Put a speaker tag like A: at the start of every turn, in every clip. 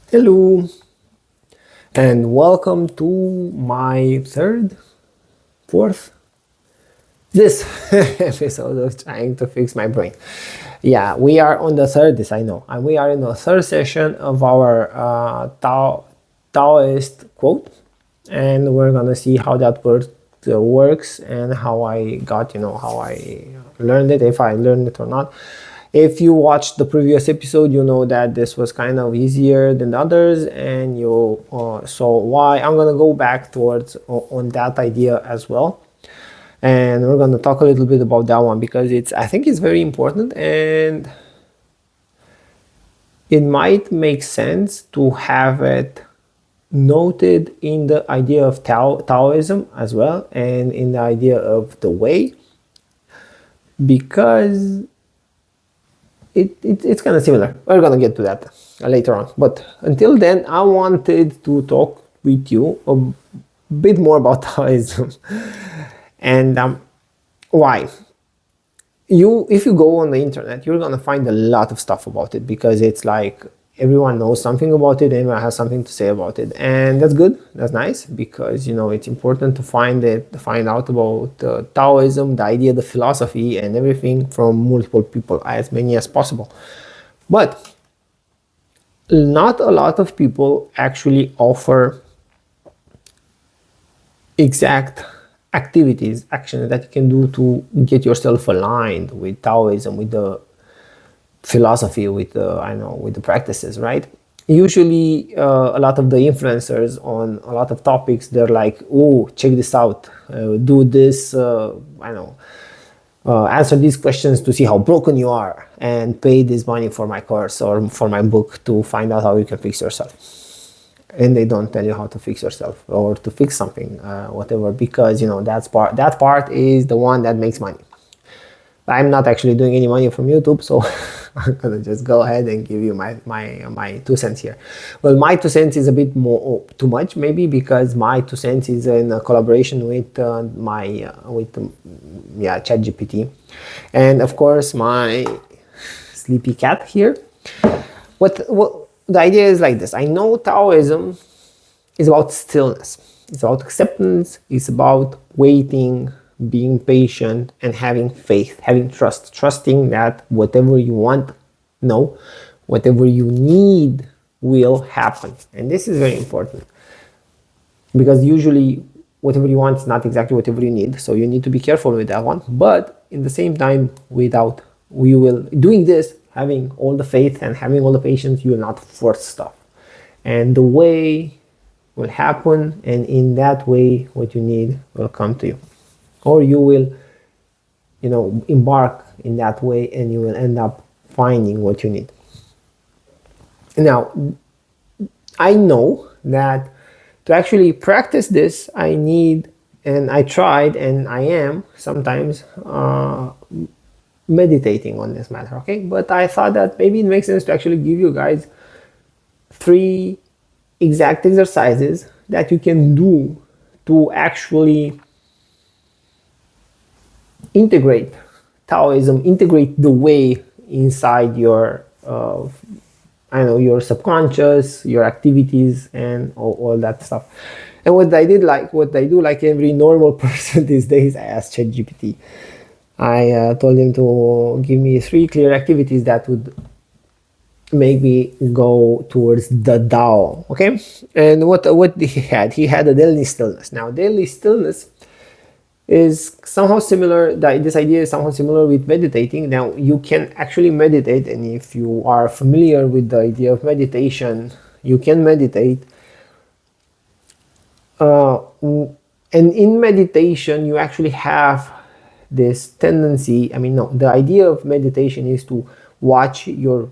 A: Hello, and welcome to my fourth, this episode of Trying to Fix My Brain. Yeah, we are on the third, this I know, and we are in the third session of our Taoist quote, and we're gonna see how that works and how I got, how I learned it, if I learned it or not. If you watched the previous episode, you know that this was kind of easier than the others, and you saw why. I'm gonna go back towards on that idea as well, and we're gonna talk a little bit about that one because I think it's very important, and it might make sense to have it noted in the idea of Taoism as well, and in the idea of the way, because it's kind of similar. We're gonna get to that later on. But until then, I wanted to talk with you a bit more about Taoism and why. If you go on the internet, you're gonna find a lot of stuff about it because it's like everyone knows something about it, everyone has something to say about it, and that's good, that's nice, because it's important to find out about Taoism, the idea, the philosophy, and everything from multiple people, as many as possible. But not a lot of people actually offer exact actions that you can do to get yourself aligned with Taoism, with the philosophy, with the practices, right? Usually a lot of the influencers on a lot of topics, they're like, oh, check this out, do this, answer these questions to see how broken you are, and pay this money for my course or for my book to find out how you can fix yourself. And they don't tell you how to fix yourself or to fix something, whatever, because that part is the one that makes money. I'm not actually doing any money from YouTube, so I'm gonna just go ahead and give you my 2 cents here. Well, my 2 cents is a bit more too much, maybe, because my 2 cents is in a collaboration with ChatGPT, and of course my sleepy cat here. What the idea is like this. I know Taoism is about stillness. It's about acceptance. It's about waiting, being patient, and having faith, having trust, trusting that whatever you want, no, whatever you need will happen. And this is very important because usually whatever you want is not exactly whatever you need. So you need to be careful with that one. But in the same time, doing this, having all the faith and having all the patience, you will not force stuff. And the way will happen, and in that way, what you need will come to you. Or you will, embark in that way, and you will end up finding what you need. Now, I know that to actually practice this, and I tried, and I am sometimes meditating on this matter, okay? But I thought that maybe it makes sense to actually give you guys 3 exact exercises that you can do to actually integrate Taoism, integrate the way inside your your subconscious, your activities, and all that stuff. And what I do like every normal person these days, I asked ChatGPT. I told him to give me 3 clear activities that would make me go towards the Tao. Okay, and what he had? He had a daily stillness. Now, daily stillness is somehow similar. This idea is somehow similar with meditating. Now, you can actually meditate, and if you are familiar with the idea of meditation, you can meditate. And in meditation, you actually have this tendency. The idea of meditation is to watch your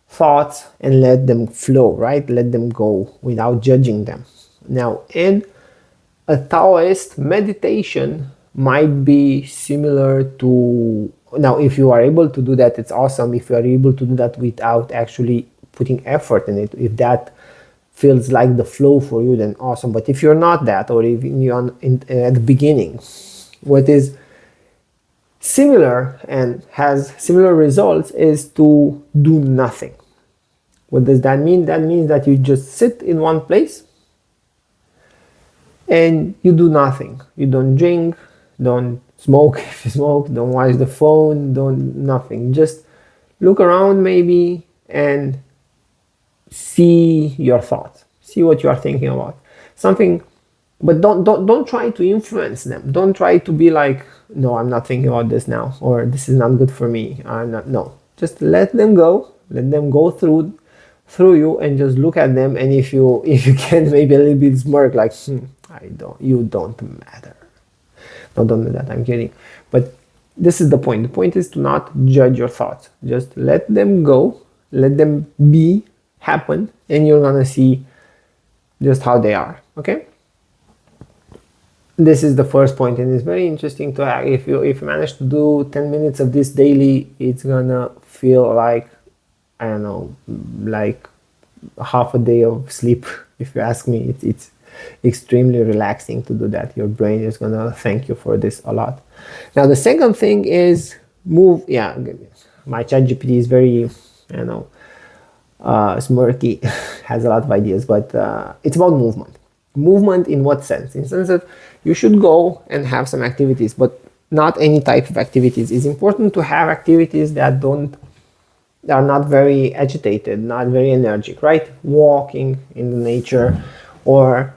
A: thoughts and let them flow, right? Let them go without judging them. Now, in a Taoist, meditation might be similar to, now if you are able to do that, it's awesome. If you are able to do that without actually putting effort in it, if that feels like the flow for you, then awesome. But if you're not that, or if you're at the beginning, what is similar and has similar results is to do nothing. What does that mean? That means that you just sit in one place and you do nothing. You don't drink, don't smoke if you smoke, don't watch the phone, don't nothing. Just look around maybe and see your thoughts. See what you are thinking about. Something, but don't try to influence them. Don't try to be like, no, I'm not thinking about this now, or this is not good for me. I'm not. No, just let them go. Let them go through you, and just look at them. And if you can, maybe a little bit smirk, like, you don't matter. No, don't do that. I'm kidding. But this is the point. The point is to not judge your thoughts. Just let them go. Let them be, happen, and you're gonna see just how they are. Okay. This is the first point, and it's very interesting to have. If you manage to do 10 minutes of this daily, it's gonna feel like, I don't know, like half a day of sleep. If you ask me, it's extremely relaxing to do that. Your brain is gonna thank you for this a lot. Now the second thing is move. Yeah, my ChatGPT is very, smirky, has a lot of ideas, but it's about movement. Movement in what sense? In the sense that you should go and have some activities, but not any type of activities. It's important to have activities that are not very agitated, not very energetic, right? Walking in the nature, or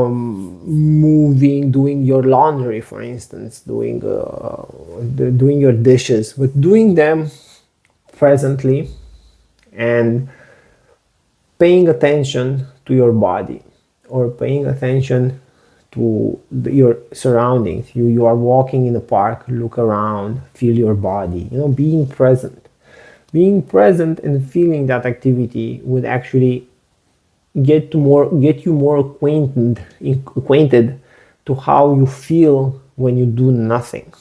A: moving, doing your laundry, for instance, doing your dishes, but doing them presently and paying attention to your body, or paying attention to your surroundings. You are walking in a park, look around, feel your body, being present. Being present and feeling that activity would actually get you more acquainted to how you feel when you do nothing.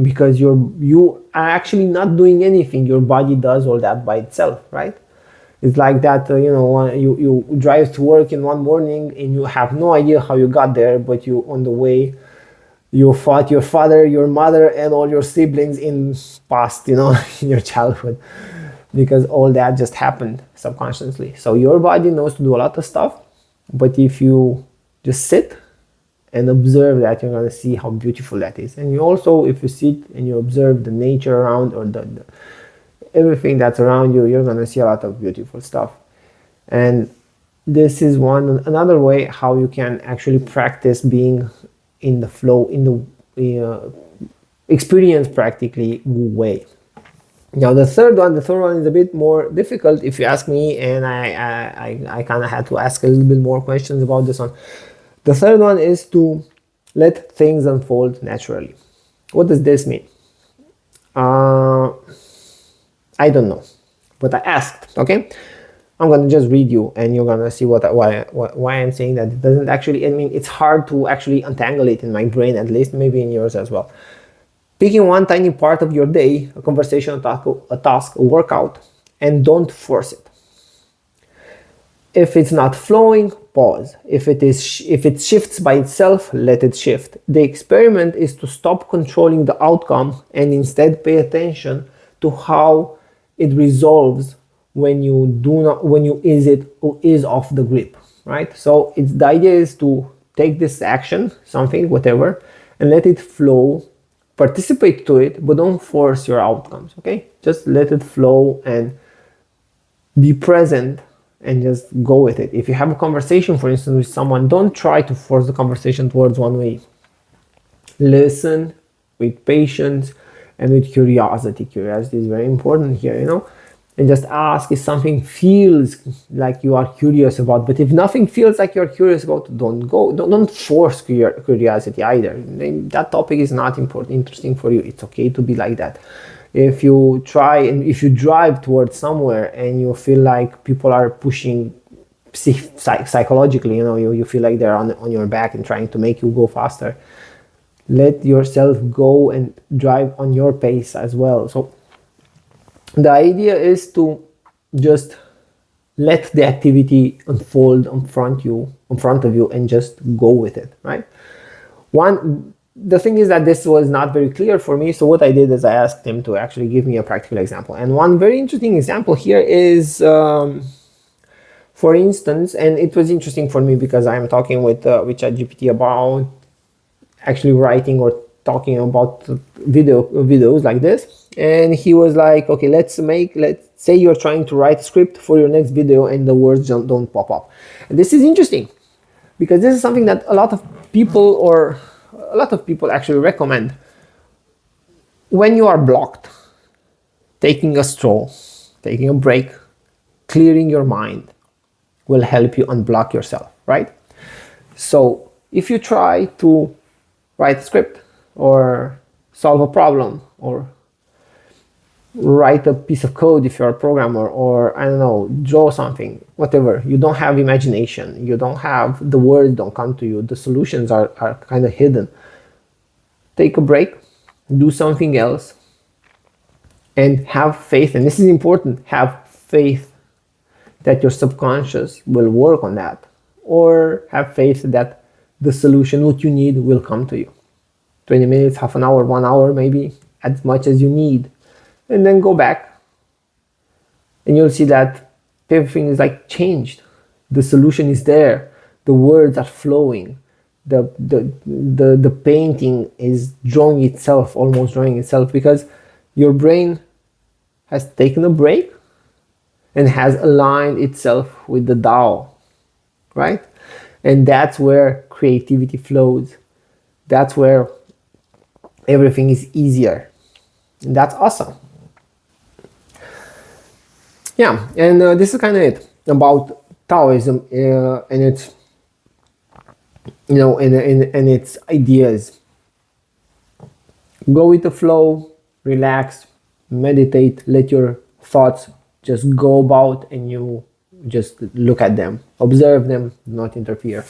A: Because you are actually not doing anything. Your body does all that by itself, right? It's like that, you drive to work in one morning and you have no idea how you got there, but you on the way you fought your father, your mother, and all your siblings in past, in your childhood, because all that just happened subconsciously. So your body knows to do a lot of stuff, but if you just sit and observe that, you're gonna see how beautiful that is. And you also, if you sit and you observe the nature around, or the everything that's around you, you're gonna see a lot of beautiful stuff. And this is another way how you can actually practice being in the flow, in the experience practically Wu Wei. Now the third one is a bit more difficult, if you ask me, and I kind of had to ask a little bit more questions about this one. The third one is to let things unfold naturally. What does this mean? I don't know, but I asked. Okay, I'm gonna just read you, and you're gonna see why I'm saying that. It doesn't actually. I mean, it's hard to actually untangle it in my brain, at least, maybe in yours as well. Picking one tiny part of your day, a conversation, a task, a workout, and don't force it. If it's not flowing, pause. If it shifts by itself, let it shift. The experiment is to stop controlling the outcome and instead pay attention to how it resolves when you ease off the grip, right? So the idea is to take this action, something, whatever, and let it flow. Participate to it, but don't force your outcomes. Okay, just let it flow and be present and just go with it. If you have a conversation, for instance, with someone, don't try to force the conversation towards one way. Listen with patience and with curiosity. Curiosity is very important here, and just ask if something feels like you are curious about. But if nothing feels like you're curious about, don't force curiosity either. That topic is not interesting for you. It's okay to be like that. If you drive towards somewhere and you feel like people are pushing psychologically, you feel like they're on your back and trying to make you go faster, let yourself go and drive on your pace as well. So the idea is to just let the activity unfold in front of you and just go with it, right? One the thing is that this was not very clear for me. So what I did is I asked him to actually give me a practical example. And one very interesting example here is, for instance, and it was interesting for me because I'm talking with ChatGPT about actually writing or talking about videos like this. And he was like, okay, let's say you're trying to write a script for your next video and the words don't pop up. And this is interesting because this is something that a lot of people actually recommend. When you are blocked, taking a stroll, taking a break, clearing your mind will help you unblock yourself, right? So if you try to write a script or solve a problem or write a piece of code if you're a programmer, or I don't know, draw something, whatever, you don't have imagination, you don't have, the words don't come to you, the solutions are kind of hidden. Take a break, do something else, and have faith, and this is important, have faith that your subconscious will work on that, or have faith that the solution, what you need, will come to you. 20 minutes, half an hour, 1 hour, maybe, as much as you need. And then go back and you'll see that everything is like changed. The solution is there. The words are flowing. The painting is drawing itself, almost drawing itself, because your brain has taken a break and has aligned itself with the Tao, right? And that's where creativity flows. That's where everything is easier. And that's awesome. Yeah, and this is kind of it about Taoism and its, and its ideas. Go with the flow, relax, meditate, let your thoughts just go about, and you just look at them, observe them, not interfere.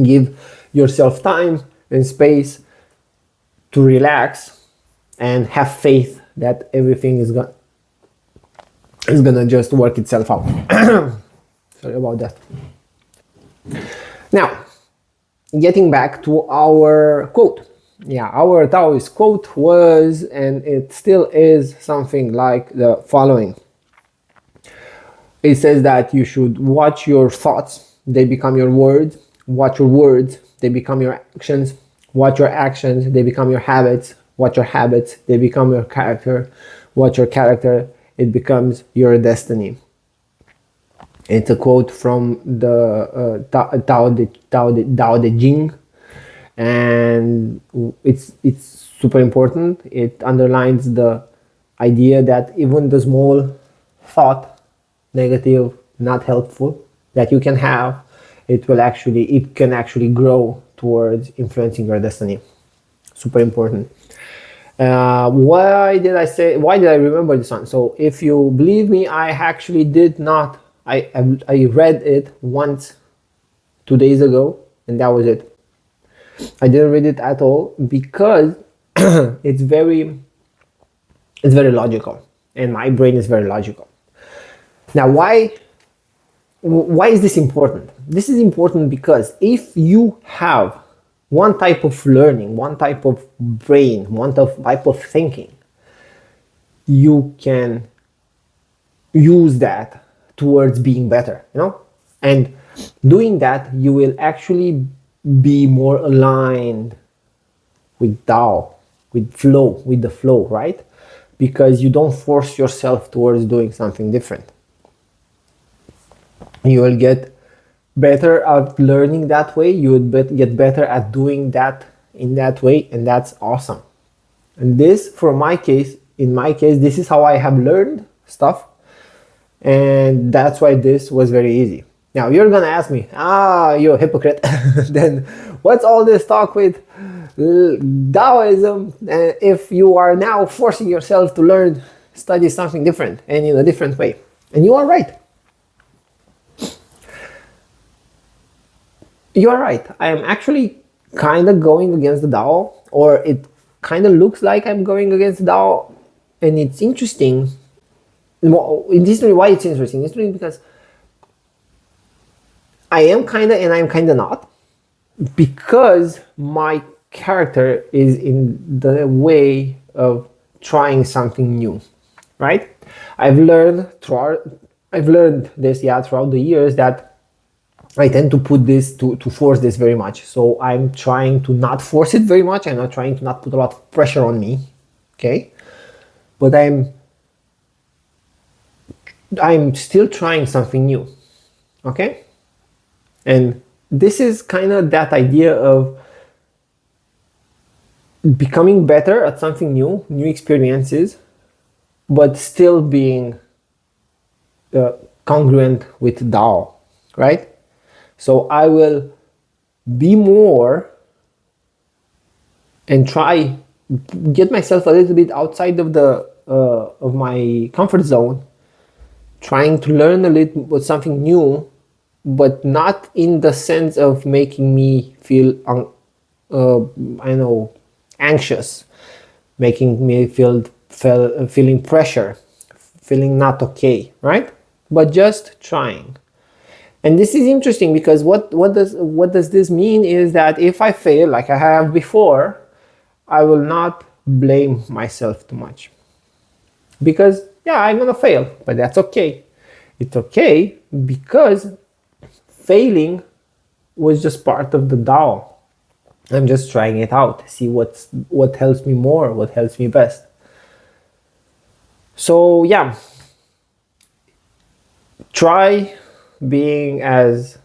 A: Give yourself time and space to relax and have faith that everything is gonna just work itself out. Sorry about that. Now, getting back to our quote. Yeah, our Taoist quote was, and it still is, something like the following. It says that you should watch your thoughts, they become your words. Watch your words, they become your actions. Watch your actions, they become your habits. Watch your habits, they become your character. Watch your character, it becomes your destiny. It's a quote from the Tao Te Ching, and it's super important. It underlines the idea that even the small thought, negative, not helpful, that you can have, it can actually grow towards influencing your destiny. Super important. Why did I remember this one? So if you believe me, I actually did not. I read it once 2 days ago, and that was it. I didn't read it at all because it's very logical, and my brain is very logical. Now, why is this important? This is important because if you have one type of learning, one type of brain, one type of thinking, you can use that towards being better, and doing that, you will actually be more aligned with Tao, with the flow, right? Because you don't force yourself towards doing something different. You will get better at learning that way. You would get better at doing that in that way, and that's awesome. And this, in my case, this is how I have learned stuff, and that's why this was very easy. Now you're gonna ask me, you're a hypocrite. Then what's all this talk with Taoism if you are now forcing yourself to study something different and in a different way? And you are right. You are right. I am actually kind of going against the Tao, or it kind of looks like I'm going against the Tao, and it's interesting. Why it's interesting? It's interesting because I am kind of and I'm kind of not, because my character is in the way of trying something new, right? I've learned this, yeah, throughout the years, that I tend to put this to force this very much. So I'm trying to not force it very much. I'm not trying to not put a lot of pressure on me, okay? But I'm still trying something new, okay? And this is kind of that idea of becoming better at something new, new experiences, but still being congruent with Tao, right? So I will be more and try get myself a little bit outside of the of my comfort zone, trying to learn a little something new, but not in the sense of making me feel I know, anxious, making me feeling pressure, feeling not okay, right? But just trying. And this is interesting because what does this mean is that if I fail like I have before, I will not blame myself too much. Because yeah, I'm gonna fail, but that's okay. It's okay because failing was just part of the Tao. I'm just trying it out, see what helps me more, what helps me best. So yeah, try being as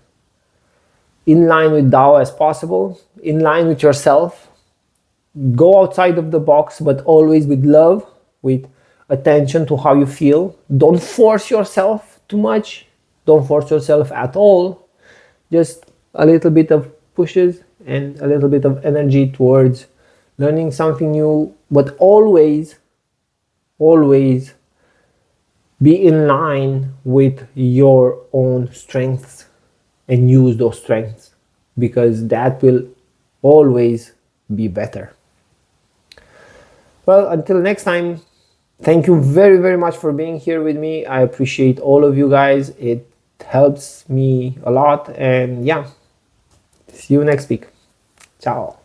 A: in line with Tao as possible, in line with yourself. Go outside of the box, but always with love, with attention to how you feel. Don't force yourself too much. Don't force yourself at all. Just a little bit of pushes and a little bit of energy towards learning something new, but always be in line with your own strengths and use those strengths, because that will always be better. Well, until next time, thank you very, very much for being here with me. I appreciate all of you guys. It helps me a lot. And yeah, see you next week. Ciao.